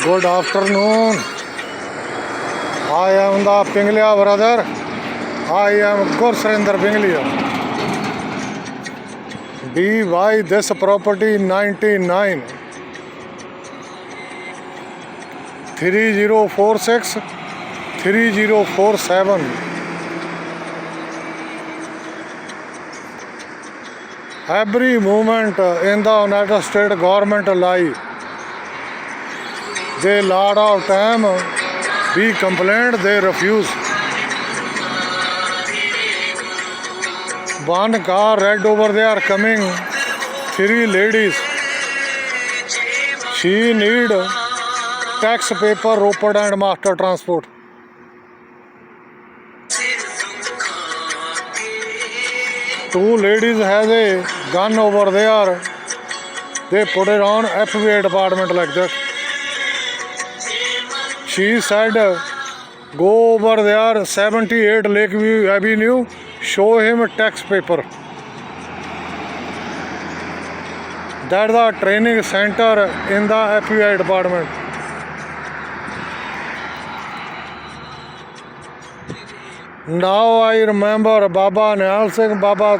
Good afternoon. I am the Pinglia brother. I am Gursarinder Pinglia. We buy this property 99 3046 3047. Every movement in the United States government lie. They lot of time we complained, they refuse. One car red over there coming, 3 ladies. She need tax paper, Roped and Master Transport. Two ladies has a gun over there. They put it on FBI department like that. She said, go over there, 78 Lakeview Avenue, show him tax paper. That's the training center in the FBI department. Now I remember Baba Nihal Singh, Baba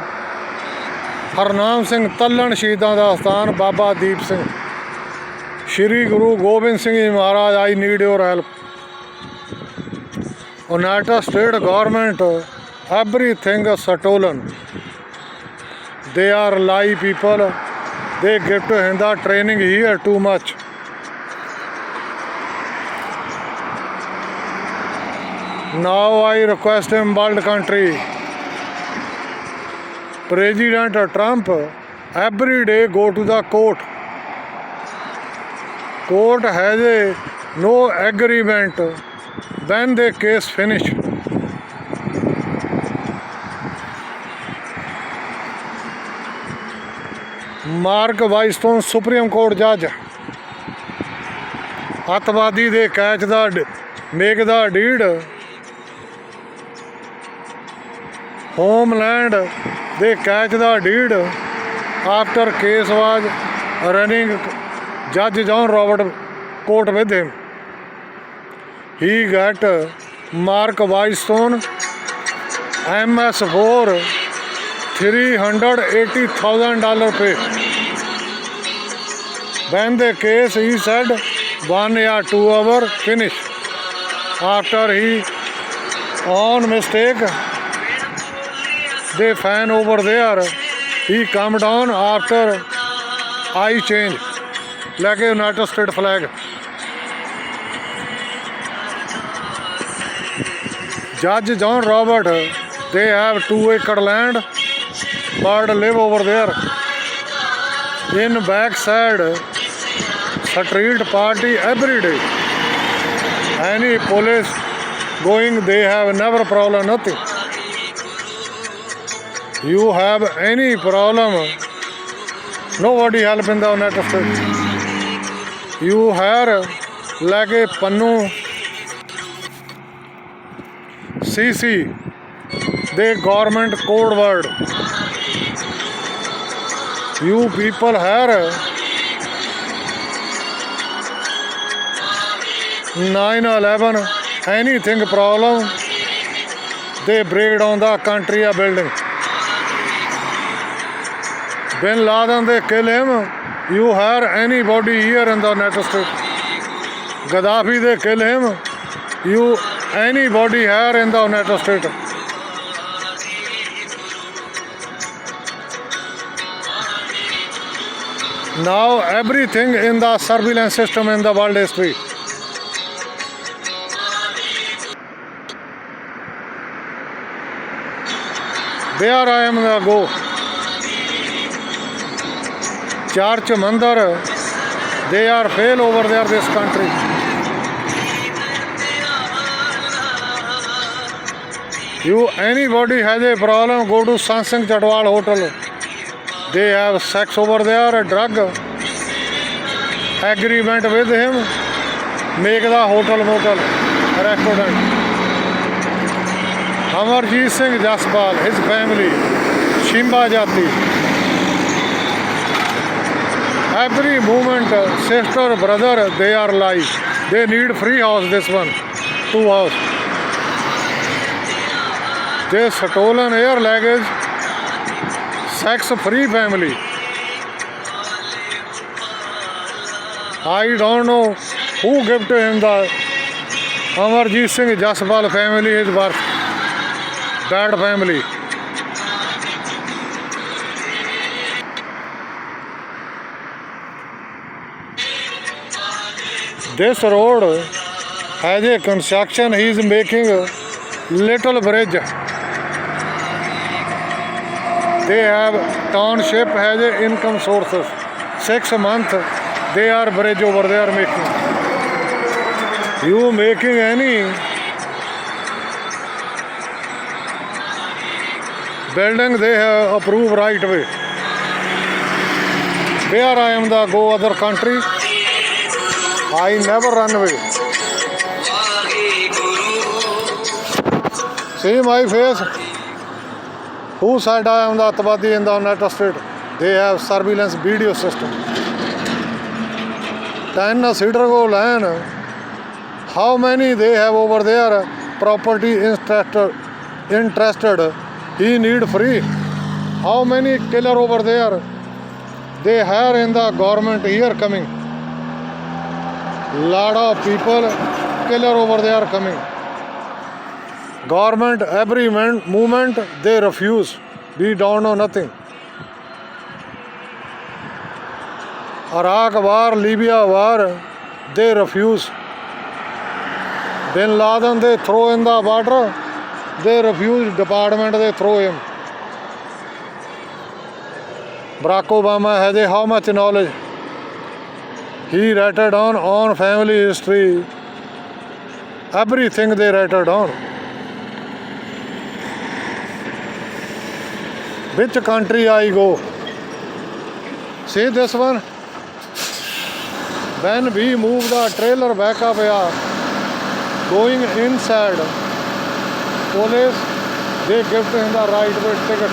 Harnam Singh, Tallan Shahidan da Asthan, Baba Deep Singh. Shri Guru Gobind Singh Ji Maharaj, I need your help. United States government, everything is stolen. They are lie people. They give to him the training here too much. Now I request him, world country, President Trump, every day go to the court. Court has a no agreement when the case finish. Mark Weinstein, Supreme Court judge. Atwadi they catch the make the deed. Homeland they catch the deed after case was running. Judge John Robert court with him. He got Mark Weinstein MS4 $380,000 pay. When the case he said 1 or 2 hours finish. After he on mistake the fan over there he come down after I change like a United States flag. Judge John Robert, they have 2-acre land, bird live over there. In backside, street party every day. Any police going, they have never problem, nothing. You have any problem, nobody help in the United States. You have like a Pannu CC, the government code word. You people have 9/11, anything problem, they break down the country or building. Bin Laden, they kill him. You have anybody here in the United States. Gaddafi, they kill him. You anybody here in the United States. Now everything in the surveillance system in the world history. There I am the go. Church, Mandir, they are fail over there, this country. You anybody has a problem, go to Sansing Chadwal Hotel. They have sex over there, a drug. Agreement with him, make the hotel motel, restaurant. Amarjeet Singh Jaspal, his family, Shimba Jati. every movement, sister, brother, they are alive. They need free house, this one, 2 house. They stolen air luggage, sex free family. I don't know who gave to him the Amarjit Singh Jaspal family, his birth. Bad family. This road has a construction. He is making a little bridge. They have township has a income sources. 6 months they are bridge over there making. You making any building, they have approved right way. Where I am the go other country, I never run away. See my face. Who said I am the Atwadi in the United States? They have surveillance video system. 10 Cedar Grove land. How many they have over there? Property interested. He need free. How many killer over there? They have in the government here coming. Lot of people killer over there coming. Government every movement they refuse. We don't know nothing. Iraq war, Libya war, they refuse. Bin Laden they throw in the water, they refuse. Department they throw him. Barack Obama has a how much knowledge? He rated on family history. Everything they rated on. Which country I go? See this one? When we move the trailer back up here, going inside, police, they give him the right way ticket.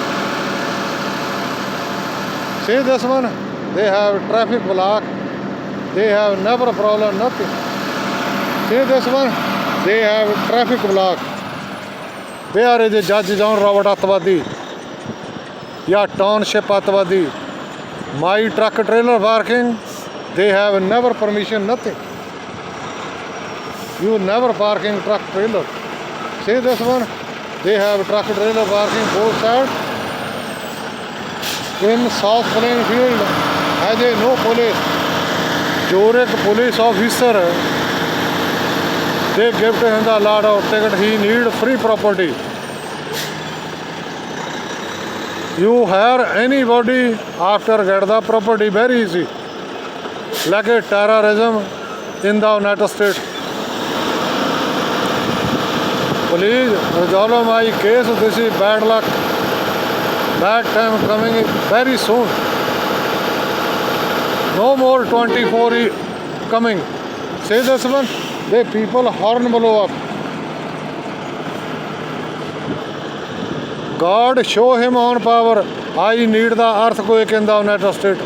See this one? They have traffic block. They have never problem, nothing. See this one? They have traffic block. Where is the Judge John Robert Atwadi? Yeah, township Atwadi. My truck trailer parking, they have never permission, nothing. You never parking truck trailer. See this one? They have truck trailer parking both sides. In South Plainfield has a no police. Zurich police officer, they give to him the lot of ticket. He need free property. You hire anybody after get the property very easy. Like a terrorism in the United States. Please resolve my case. This is bad luck. Bad time coming very soon. No more 24 coming. Say this one, the people horn blow up. God show him on power. I need the earthquake in the United States.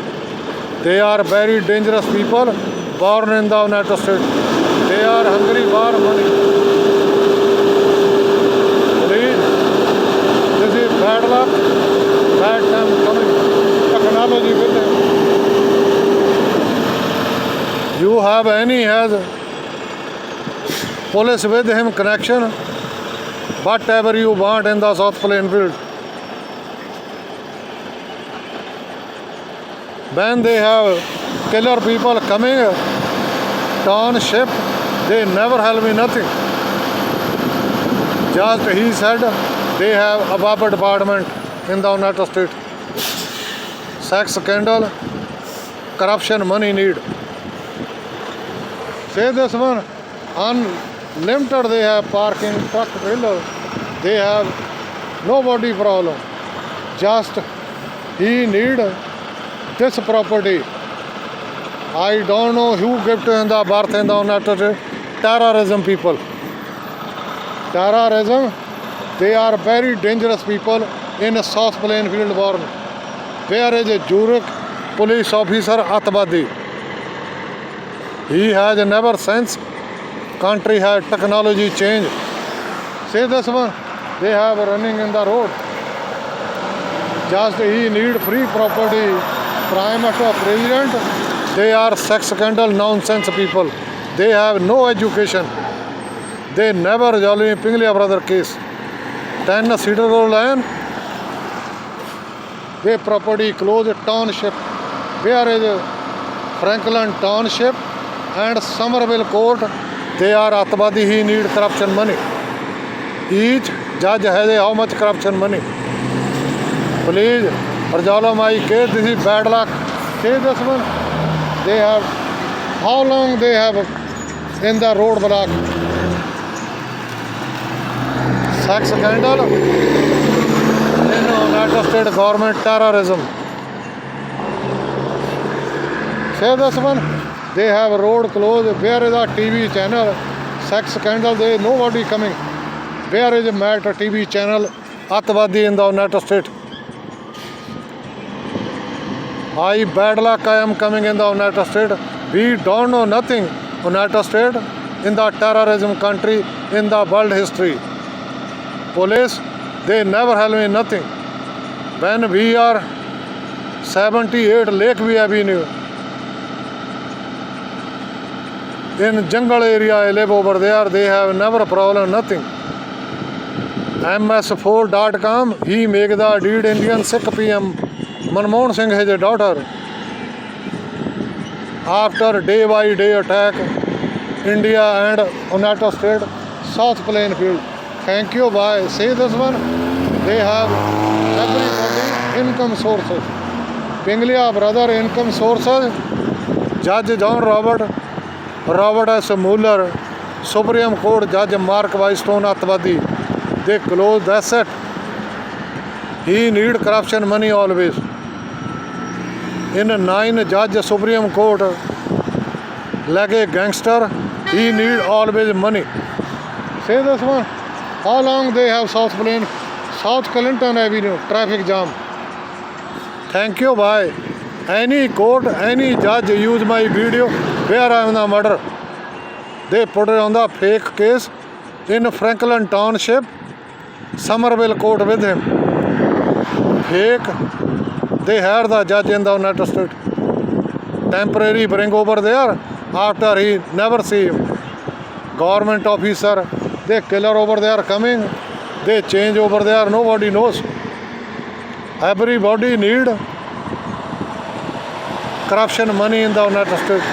They are very dangerous people born in the United States. They are hungry for money. Please, this is bad luck. Bad time coming. Technology with them. You have any has police with him connection, whatever you want in the South Plainfield. When they have killer people coming, township, they never help me nothing. Just he said they have above department in the United States. Sex scandal, corruption, money need. Say this one, unlimited they have parking, truck trailer, they have nobody problem. Just he need this property. I don't know who gave to him the birth in the United States. Terrorism people. Terrorism, they are very dangerous people in a South Plainfield born. Where is a Zurich police officer Atwadi. He has never since country has technology change. Say this one, they have running in the road. Just he need free property. Prime Minister, President, they are sex scandal nonsense people. They have no education. They never resolve Pinglia brother case. 10 Cedar Grove Lane. They property close township. Where is Franklin Township and Somerville Court? They are Atwadi. He need corruption money. Each judge has how much corruption money. Please, resolve my case. This is bad luck. Say this one. They have, how long they have in the road block? Sex scandal in United States government terrorism. Say this one. They have road closed. Where is a TV channel? Sex scandal. There is nobody coming. Where is a Matt TV channel? Atwadi in the United States. I bad luck. I am coming in the United States. We don't know nothing. United States in the terrorism country in the world history. Police, they never help me nothing. When we are 78 Lakeview Avenue, in jungle area I live over there, they have never problem, nothing. MS4.com, he make the deed Indian Sikh PM Manmohan Singh his daughter. After day by day attack, India and United States, South Plainfield. Thank you, bye. Say this one, they have everybody income sources. Pinglia brother income sources, Judge John Robert S. Mueller, Supreme Court Judge Mark Weinstein Atwadi. They close, that's it. He need corruption money always. In 9 Judge Supreme Court, like a gangster, he need always money. Say this one. How long they have South Clinton Avenue traffic jam? Thank you, bye. Any court, any judge use my video where I am the murder. They put it on the fake case in Franklin Township, Somerville Court with him. Fake. They had the judge in the United States. Temporary bring over there after he never see him. Government officer, they killer over there coming. They change over there, nobody knows. Everybody need corruption money in the United States.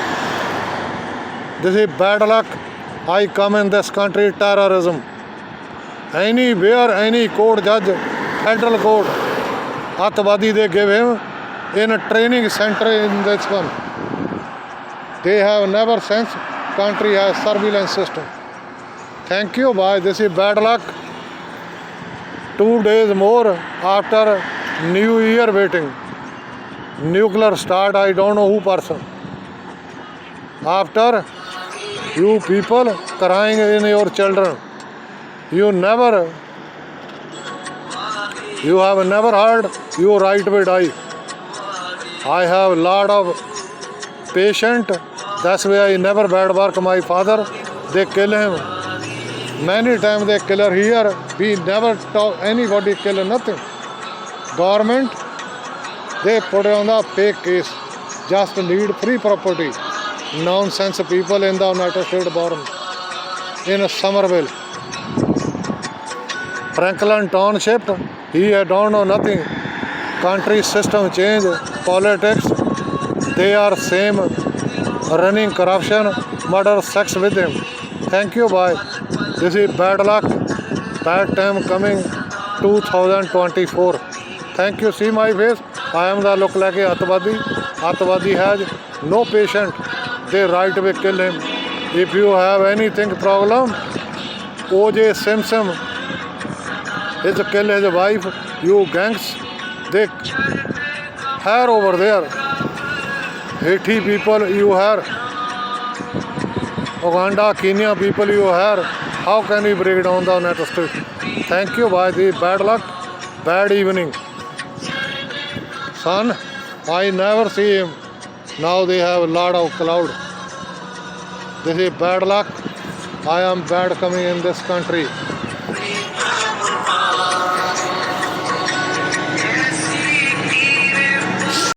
This is bad luck. I come in this country, terrorism. Anywhere, any court judge, federal court, Atwadi they give him in a training center in this one. They have never since country has surveillance system. Thank you, bye. This is bad luck. 2 days more after New Year waiting. Nuclear start, I don't know who person. After you people crying in your children, you have never heard your right will die. I have lot of patient, that's why I never bad work my father. They kill him. Many times they kill her here. We never talk anybody kill nothing. Government, they put it on the fake case. Just need free property. Nonsense people in the United States born. In Somerville. Franklin Township, he don't know nothing. Country system change, politics, they are same, running corruption, murder, sex with him. Thank you, bye. This is bad luck, bad time coming 2024. Thank you, see my face. I am the look like a Atwadi. Atwadi has no patient. They right away kill him. If you have anything problem, O.J. Simpson, his kill his wife, you gangs, they hair over there. Haiti people, you hair. Uganda, Kenya people, you hair. How can we break down the United States? Thank you, bye. The bad luck, bad evening. Son, I never see him. Now they have a lot of cloud. This is bad luck. I am bad coming in this country.